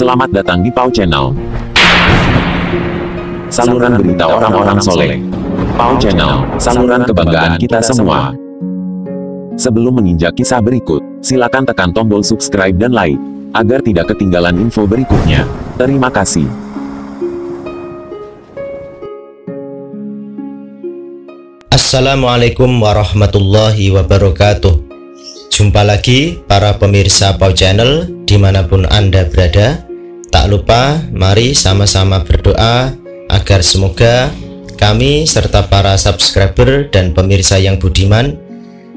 Selamat datang di Pau Channel, saluran berita orang-orang soleh. Pau Channel, saluran kebanggaan kita semua. Sebelum menginjak kisah berikut, silakan tekan tombol subscribe dan like, agar tidak ketinggalan info berikutnya. Terima kasih. Assalamualaikum warahmatullahi wabarakatuh. Jumpa lagi para pemirsa Pau Channel dimanapun Anda berada. Tak lupa mari sama-sama berdoa agar semoga kami serta para subscriber dan pemirsa yang budiman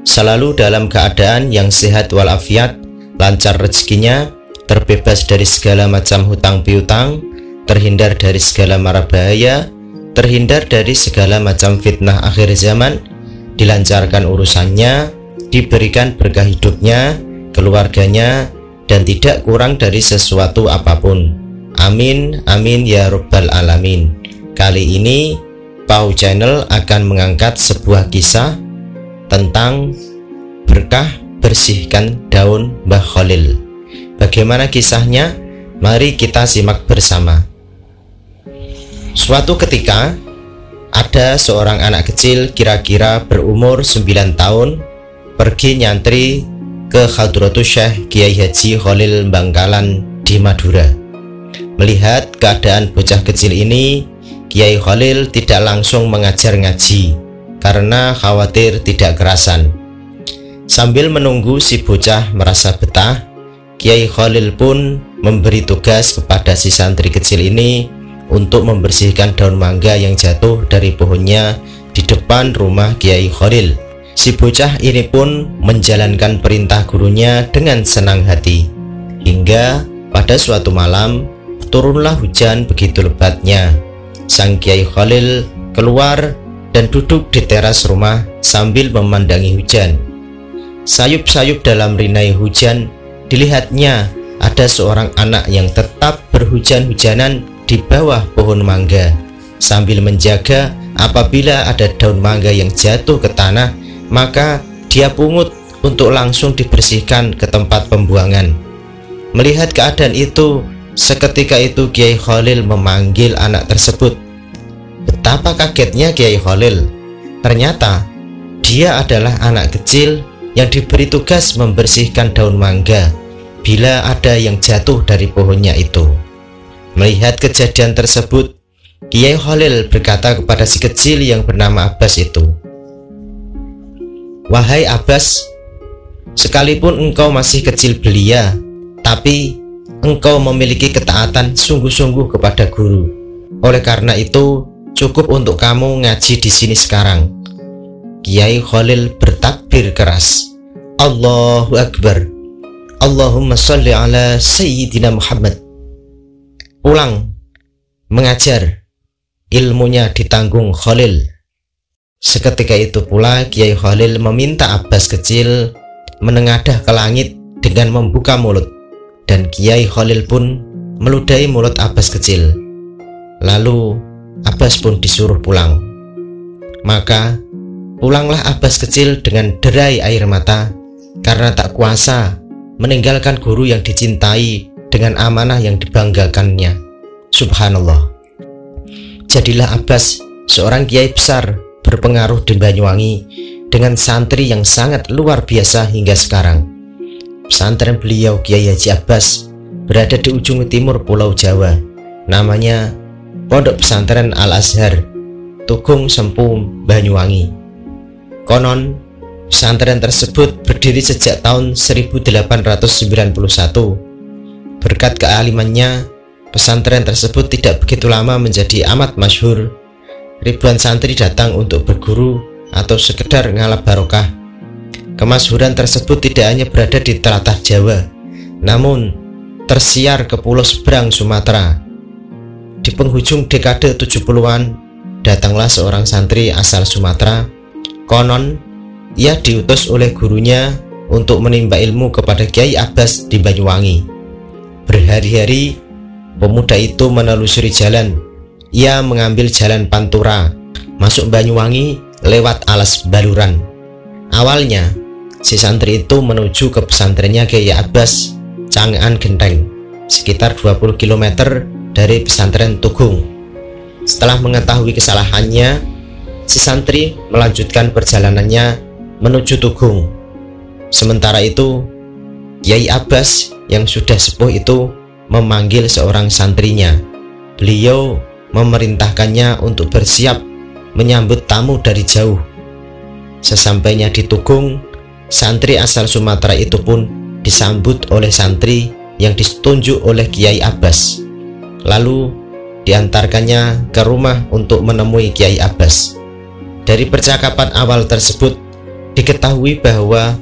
selalu dalam keadaan yang sehat walafiat, lancar rezekinya, terbebas dari segala macam hutang piutang, terhindar dari segala mara bahaya, terhindar dari segala macam fitnah akhir zaman, dilancarkan urusannya, diberikan berkah hidupnya, keluarganya, dan tidak kurang dari sesuatu apapun. Amin, amin ya rabbal alamin. Kali ini Pau Channel akan mengangkat sebuah kisah tentang berkah bersihkan daun Mbah Khalil. Bagaimana kisahnya? Mari kita simak bersama. Suatu ketika, ada seorang anak kecil kira-kira berumur 9 tahun pergi nyantri ke Hadratus Syekh Kiai Haji Khalil Bangkalan di Madura. Melihat keadaan bocah kecil ini, Kiai Khalil tidak langsung mengajar ngaji karena khawatir tidak kerasan. Sambil menunggu si bocah merasa betah, Kiai Khalil pun memberi tugas kepada si santri kecil ini untuk membersihkan daun mangga yang jatuh dari pohonnya di depan rumah Kiai Khalil. Si bocah ini pun menjalankan perintah gurunya dengan senang hati. Hingga pada suatu malam turunlah hujan begitu lebatnya. Sang Kiai Khalil keluar dan duduk di teras rumah sambil memandangi hujan. Sayup-sayup dalam rinai hujan dilihatnya ada seorang anak yang tetap berhujan-hujanan di bawah pohon mangga sambil menjaga apabila ada daun mangga yang jatuh ke tanah, maka dia pungut untuk langsung dibersihkan ke tempat pembuangan. Melihat keadaan itu, seketika itu Kiai Khalil memanggil anak tersebut. Betapa kagetnya Kiai Khalil. Ternyata dia adalah anak kecil yang diberi tugas membersihkan daun mangga bila ada yang jatuh dari pohonnya itu. Melihat kejadian tersebut, Kiai Khalil berkata kepada si kecil yang bernama Abbas itu, "Wahai Abbas, sekalipun engkau masih kecil belia, tapi engkau memiliki ketaatan sungguh-sungguh kepada guru. Oleh karena itu, cukup untuk kamu ngaji di sini sekarang." Kiai Khalil bertakbir keras, Allahu Akbar, Allahumma sholli ala Sayyidina Muhammad. Pulang mengajar, ilmunya ditanggung Khalil. Seketika itu pula Kiai Khalil meminta Abbas kecil menengadah ke langit dengan membuka mulut, dan Kiai Khalil pun meludahi mulut Abbas kecil. Lalu Abbas pun disuruh pulang. Maka pulanglah Abbas kecil dengan derai air mata karena tak kuasa meninggalkan guru yang dicintai dengan amanah yang dibanggakannya. Subhanallah. Jadilah Abbas seorang kiai besar berpengaruh di Banyuwangi dengan santri yang sangat luar biasa hingga sekarang. Pesantren beliau Kiai Haji Abbas berada di ujung timur Pulau Jawa. Namanya Pondok Pesantren Al-Azhar, Tugung Sempu, Banyuwangi. Konon pesantren tersebut berdiri sejak tahun 1891. Berkat kealimannya, pesantren tersebut tidak begitu lama menjadi amat masyhur. Ribuan santri datang untuk berguru atau sekedar ngalap barokah. Kemasyhuran tersebut tidak hanya berada di telatah Jawa, namun tersiar ke pulau seberang Sumatera. Di penghujung dekade 70-an, datanglah seorang santri asal Sumatera. Konon, ia diutus oleh gurunya untuk menimba ilmu kepada Kiai Abbas di Banyuwangi. Berhari-hari, pemuda itu menelusuri jalan. Ia mengambil jalan Pantura, masuk Banyuwangi lewat Alas Baluran. Awalnya, si santri itu menuju ke pesantrennya Kiai Abbas, Cangean Genteng. sekitar 20 km dari pesantren Tugung. Setelah mengetahui kesalahannya, si santri melanjutkan perjalanannya menuju Tugung. Sementara itu, Kiai Abbas yang sudah sepuh itu memanggil seorang santrinya. Beliau memerintahkannya untuk bersiap menyambut tamu dari jauh. Sesampainya di Tugung, santri asal Sumatera itu pun disambut oleh santri yang ditunjuk oleh Kiai Abbas. Lalu diantarkannya ke rumah untuk menemui Kiai Abbas. Dari percakapan awal tersebut diketahui bahwa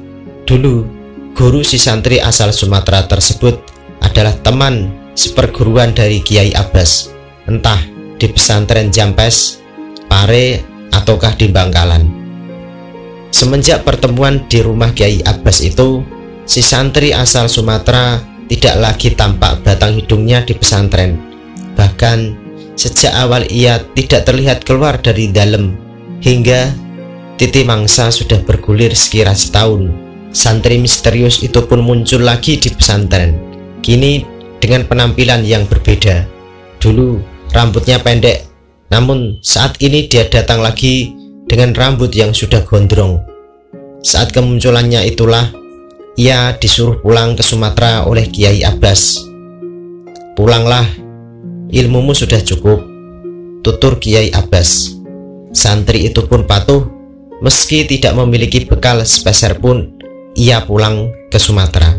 dulu guru si santri asal Sumatera tersebut adalah teman seperguruan dari Kiai Abbas, entah di pesantren Jampes, Pare, ataukah di Bangkalan. Semenjak pertemuan di rumah Kiai Abbas itu, si santri asal Sumatera tidak lagi tampak batang hidungnya di pesantren. Bahkan sejak awal ia tidak terlihat keluar dari dalam, hingga titi mangsa sudah bergulir sekira setahun. Santri misterius itu pun muncul lagi di pesantren, kini dengan penampilan yang berbeda. Dulu rambutnya pendek, namun saat ini dia datang lagi dengan rambut yang sudah gondrong. Saat kemunculannya itulah ia disuruh pulang ke Sumatera oleh Kiai Abbas. "Pulanglah, ilmumu sudah cukup," tutur Kiai Abbas. Santri itu pun patuh, meski tidak memiliki bekal sepeser pun. Ia pulang ke Sumatera.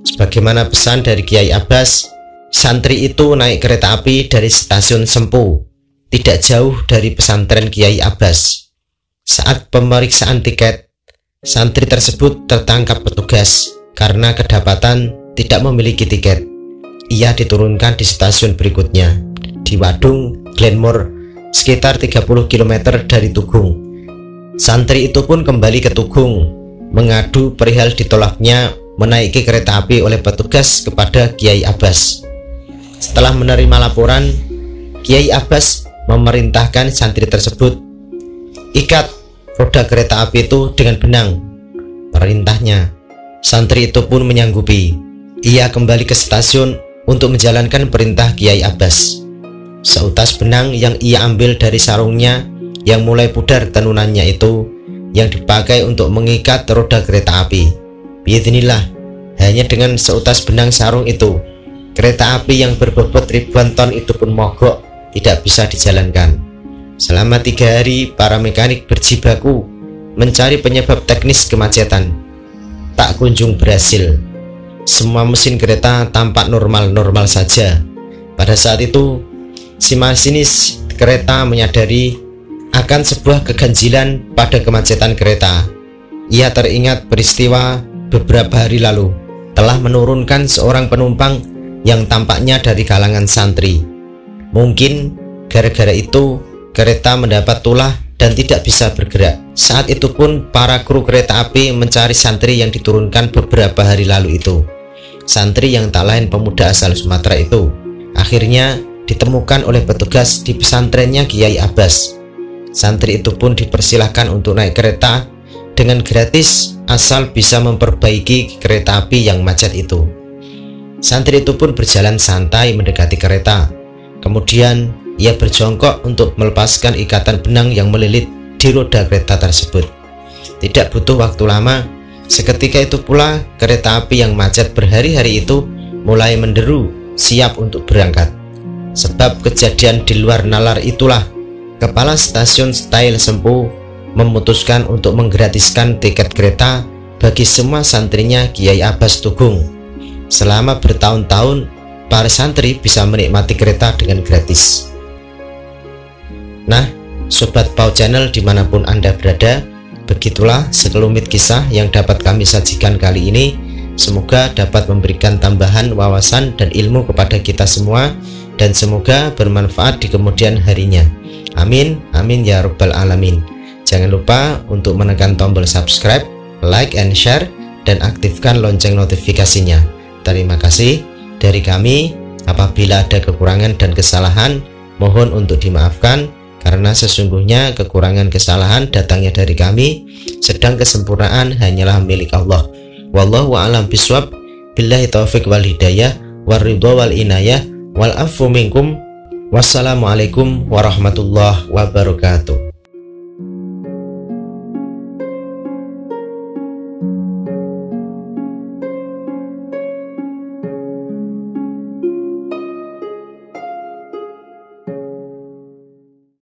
Sebagaimana pesan dari Kiai Abbas, santri itu naik kereta api dari stasiun Sempu, tidak jauh dari pesantren Kiai Abbas. Saat pemeriksaan tiket, santri tersebut tertangkap petugas karena kedapatan tidak memiliki tiket. Ia diturunkan di stasiun berikutnya, di Wadung, Glenmore, sekitar 30 km dari Tugung. Santri itu pun kembali ke Tugung, mengadu perihal ditolaknya menaiki kereta api oleh petugas kepada Kiai Abbas. Setelah menerima laporan, Kiai Abbas memerintahkan santri tersebut, "Ikat roda kereta api itu dengan benang." Perintahnya, santri itu pun menyanggupi. Ia kembali ke stasiun untuk menjalankan perintah Kiai Abbas. Seutas benang yang ia ambil dari sarungnya yang mulai pudar tenunannya itu yang dipakai untuk mengikat roda kereta api. Biidznillah, hanya dengan seutas benang sarung itu, kereta api yang berbobot ribuan ton itu pun mogok, tidak bisa dijalankan. Selama 3 hari, para mekanik berjibaku mencari penyebab teknis kemacetan. Tak kunjung berhasil. Semua mesin kereta tampak normal-normal saja. Pada saat itu, si masinis kereta menyadari akan sebuah keganjilan pada kemacetan kereta. Ia teringat peristiwa beberapa hari lalu telah menurunkan seorang penumpang yang tampaknya dari kalangan santri. Mungkin gara-gara itu kereta mendapat tulah dan tidak bisa bergerak. Saat itu pun para kru kereta api mencari santri yang diturunkan beberapa hari lalu itu. Santri yang tak lain pemuda asal Sumatera itu akhirnya ditemukan oleh petugas di pesantrennya Kiai Abbas. Santri itu pun dipersilahkan untuk naik kereta dengan gratis asal bisa memperbaiki kereta api yang macet itu. Santri itu pun berjalan santai mendekati kereta. Kemudian ia berjongkok untuk melepaskan ikatan benang yang melilit di roda kereta tersebut. Tidak butuh waktu lama, seketika itu pula kereta api yang macet berhari-hari itu mulai menderu siap untuk berangkat. Sebab kejadian di luar nalar itulah Kepala Stasiun Style Sempu memutuskan untuk menggratiskan tiket kereta bagi semua santrinya Kiai Abbas Tugung. Selama bertahun-tahun, para santri bisa menikmati kereta dengan gratis. Nah, Sobat Pau Channel dimanapun Anda berada, begitulah sekelumit kisah yang dapat kami sajikan kali ini. Semoga dapat memberikan tambahan wawasan dan ilmu kepada kita semua, dan semoga bermanfaat di kemudian harinya. Amin, amin ya rabbal alamin. Jangan lupa untuk menekan tombol subscribe, like and share, dan aktifkan lonceng notifikasinya. Terima kasih dari kami. Apabila ada kekurangan dan kesalahan, mohon untuk dimaafkan, karena sesungguhnya kekurangan kesalahan datangnya dari kami, sedang kesempurnaan hanyalah milik Allah. Wallahu a'lam bishawab. Billahi taufiq wal hidayah. waridha wal inayah wal afu minkum. Wassalamualaikum warahmatullahi wabarakatuh.